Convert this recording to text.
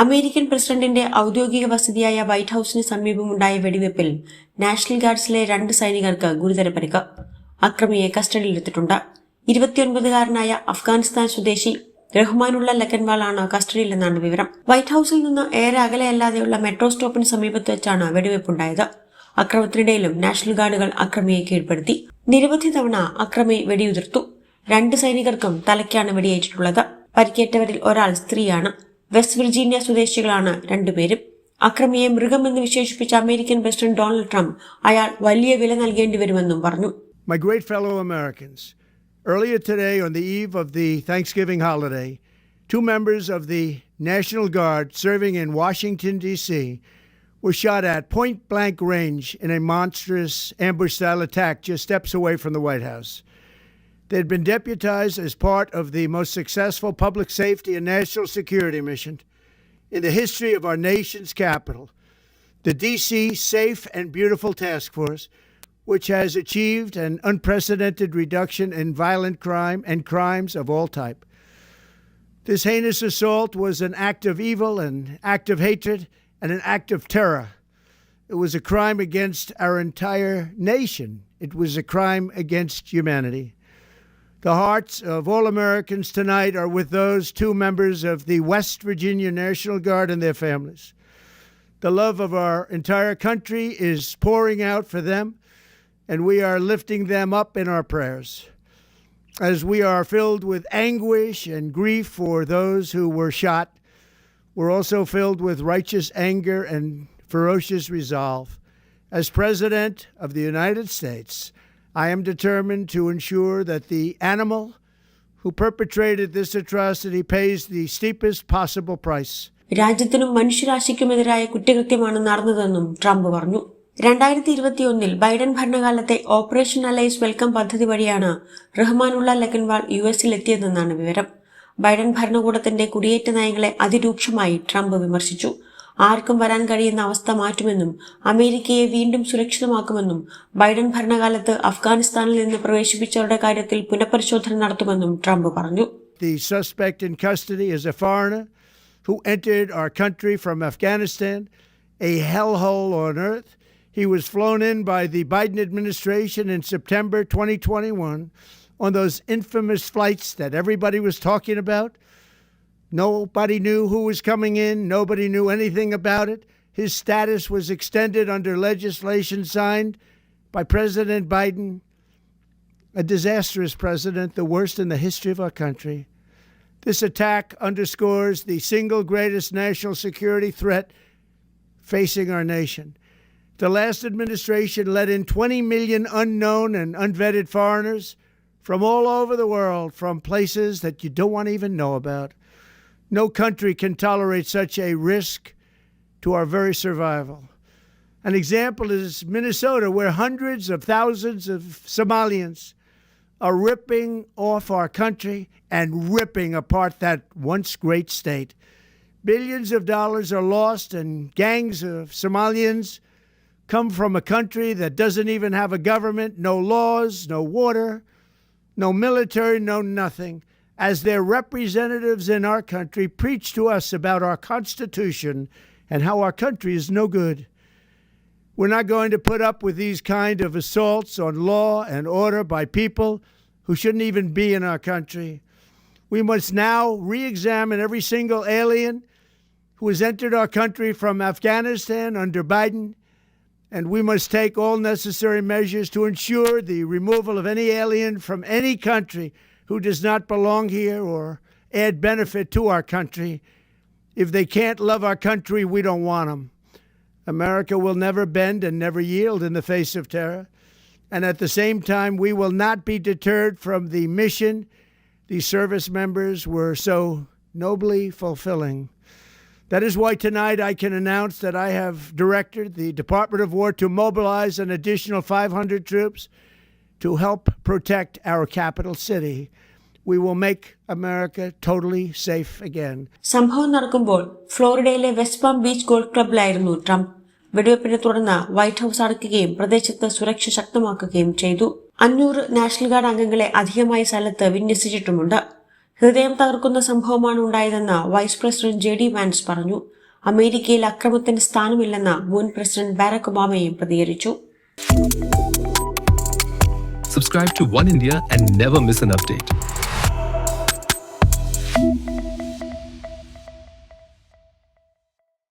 American പ്രസിഡന്റിന്റെ ഔദ്യോഗിക വസതിയായ വൈറ്റ് ഹൌസിന് സമീപമുണ്ടായ വെടിവെപ്പിൽ നാഷണൽ ഗാർഡ്സിലെ 2 സൈനികർക്ക് ഗുരുതര പരിക്ക്. അക്രമിയെ കസ്റ്റഡിയിലെടുത്തിട്ടുണ്ട്. 29-കാരനായ അഫ്ഗാനിസ്ഥാൻ സ്വദേശി റഹ്മാനുള്ള ലക്കൻവാളാണ് കസ്റ്റഡിയിലെന്നാണ് വിവരം. വൈറ്റ് ഹൌസിൽ നിന്ന് ഏറെ അകലെയല്ലാതെയുള്ള മെട്രോ സ്റ്റോപ്പിന് സമീപത്ത് വെച്ചാണ് വെടിവെപ്പുണ്ടായത്. അക്രമത്തിനിടയിലും നാഷണൽ ഗാർഡുകൾ അക്രമിയെ കീഴ്പ്പെടുത്തി. നിരവധി തവണ അക്രമി വെടിയുതിർത്തു. 2 സൈനികർക്കും തലയ്ക്കാണ് വെടിയേറ്റിട്ടുള്ളത്. പരിക്കേറ്റവരിൽ ഒരാൾ സ്ത്രീയാണ്. വെസ്റ്റ് വിർജീനിയ സ്വദേശികളാണ് 2 പേരും. അക്രമിയെ മൃഗമെന്ന് വിശേഷിപ്പിച്ച അമേരിക്കൻ പ്രസിഡന്റ് ഡൊണാൾഡ് ട്രംപ് അയാൾ വലിയ വില നൽകേണ്ടി വരുമെന്നും പറഞ്ഞു. My great fellow Americans, earlier today on the eve of the Thanksgiving holiday, 2 members of the National Guard serving in Washington, D.C. were shot at point-blank range in a monstrous ambush-style attack just steps away from the White House. They had been deputized as part of the most successful public safety and national security mission in the history of our nation's capital, the D.C. Safe and Beautiful Task Force, which has achieved an unprecedented reduction in violent crime and crimes of all type. This heinous assault was an act of evil, an act of hatred, and an act of terror. It was a crime against our entire nation. It was a crime against humanity. The hearts of all Americans tonight are with those 2 members of the West Virginia National Guard and their families. The love of our entire country is pouring out for them, and we are lifting them up in our prayers. As we are filled with anguish and grief for those who were shot, we're also filled with righteous anger and ferocious resolve. As President of the United States, I am determined to ensure that the animal who perpetrated this atrocity pays the steepest possible price. രാജ്യത്തിനും മനുഷ്യരാശിക്കുമെതിരായ കുറ്റകൃത്യമാണ് നടന്നതെന്നും Trump പറഞ്ഞു. 2021 Biden ഭരണകാലത്തെ operation അലൈസ് welcome പദ്ധതി വഴിയാണ് റഹ്മാനുള്ള ലക്കൻവാൾ യുഎസിൽ എത്തിയതെന്നാണ് വിവരം. Biden ഭരണകൂടത്തിന്റെ കുടിയേറ്റ നയങ്ങളെ അതിരൂക്ഷമായി ട്രംപ് വിമർശിച്ചു. ആർക്കും വരാൻ കഴിയുന്ന അവസ്ഥ മാറ്റുമെന്നും അമേരിക്കയെ വീണ്ടും സുരക്ഷിതമാക്കുമെന്നും ബൈഡൻ ഭരണകാലത്ത് അഫ്ഗാനിസ്ഥാനിൽ നിന്ന് പ്രവേശിപ്പിച്ചവരുടെ കാര്യത്തിൽ പുനഃപരിശോധന നടത്തുമെന്നും ട്രംപ് പറഞ്ഞു. The suspect in custody is a foreigner who entered our country from Afghanistan, a hellhole on earth. He was flown in by the Biden administration in September 2021 on those infamous flights that everybody was talking about. Nobody knew who was coming in. Nobody knew anything about it. His status was extended under legislation signed by President Biden, a disastrous president, the worst in the history of our country. This attack underscores the single greatest national security threat facing our nation. The last administration let in 20 million unknown and unvetted foreigners from all over the world, from places that you don't want to even know about. No country can tolerate such a risk to our very survival. An example is Minnesota, where hundreds of thousands of Somalians are ripping off our country and ripping apart that once great state. Billions of dollars are lost, and gangs of Somalians come from a country that doesn't even have a government, no laws, no water, no military, no nothing. As their representatives in our country preach to us about our Constitution and how our country is no good. We're not going to put up with these kind of assaults on law and order by people who shouldn't even be in our country. We must now re-examine every single alien who has entered our country from Afghanistan under Biden, and we must take all necessary measures to ensure the removal of any alien from any country who does not belong here or add benefit to our country. If they can't love our country, we don't want them. America will never bend and never yield in the face of terror. And at the same time, we will not be deterred from the mission these service members were so nobly fulfilling. That is why tonight I can announce that I have directed the Department of War to mobilize an additional 500 troops to help protect our capital city. We will make America totally safe again. സംഭവം നടക്കുമ്പോൾ ഫ്ലോറിഡയിലെ West Palm Beach golf ക്ലബിലായിരുന്നു Trump. വെടിവെപ്പിനെ തുടർന്ന് White house അടയ്ക്കുകയും പ്രദേശത്ത് സുരക്ഷ ശക്തമാക്കുകയും ചെയ്തു. 500 നാഷണൽ ഗാർഡ് അംഗങ്ങളെ അധികമായി സ്ഥലത്ത് വിന്യസിച്ചിട്ടുമുണ്ട്. ഹൃദയം തകർക്കുന്ന സംഭവമാണ് ഉണ്ടായതെന്ന് വൈസ് പ്രസിഡന്റ് JD വാൻസ് പറഞ്ഞു. അമേരിക്കയിൽ അക്രമത്തിന് സ്ഥാനമില്ലെന്ന് മുൻ പ്രസിഡന്റ് ബാരക് ഒബാമയും പ്രതികരിച്ചു. Subscribe to One India and never miss an update.